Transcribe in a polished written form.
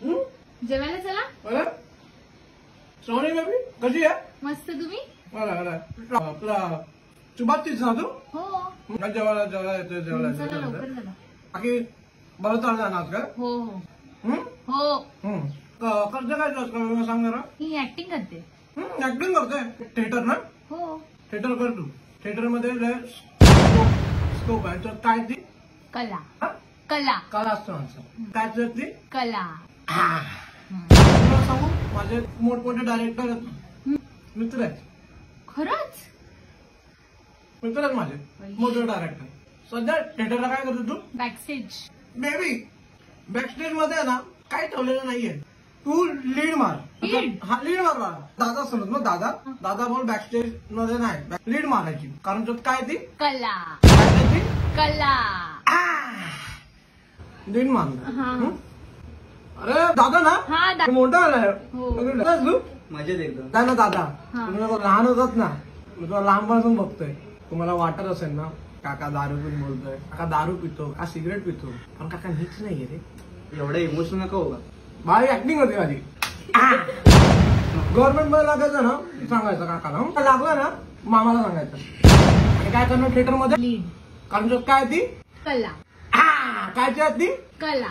जेवायला चला. बरं सोनी बेबी कशी आहे? मस्त. तुम्ही? आपला सुभाषचीच ना तू? हो. जेवायला येतो चला लवकर चला. बाकी बरं चालणार ना का? हो हो. करते काय सांग जरा. ही ऍक्टिंग करते. ऍक्टिंग करते. थिएटर ना? हो. थिएटर कर तू. थिएटर मध्ये स्कोप आहे तर काय ती कला. कला कला असतं माणसं काय ती कला. तुला सांगू माझे मोठमोठे डायरेक्टर आहेत मित्र आहेत. खरंच? मित्र आहेत माझे मोठे डायरेक्टर. सध्या थिएटरला काय करतो तू? बॅकस्टेज. बेबी बॅकस्टेज मध्ये ना काही ठेवलेलं नाहीये. तू लीड मार. हा लीड मार. दादा समज ना दादा दादा बोल बॅकस्टेज मध्ये नाही लीड मारायची कारण त्यात काय ती कला. काय ती कला. लीड मारणार. अरे दादा ना हा मोठा आलाय हो. तू मजेत एकदम. काय ना दादा हा. तुम्ही लहान होतात ना मी तुला लहानपासून बघतोय. तुम्हाला वाटत असेल ना काका दारू पिऊन बोलतोय काका दारू पितो का सिगरेट पितो पण काका नीच नाहीये रे. एवढं इमोशनल नका हो का. बाई ऍक्टिंग होती माझी. गव्हर्नमेंट मध्ये लागायचं ना सांगायचं काकाला लागलं ना मामाला सांगायचं आणि काय करणार थिएटर मध्ये लीड. कारण काय ती कला. काय ती कला.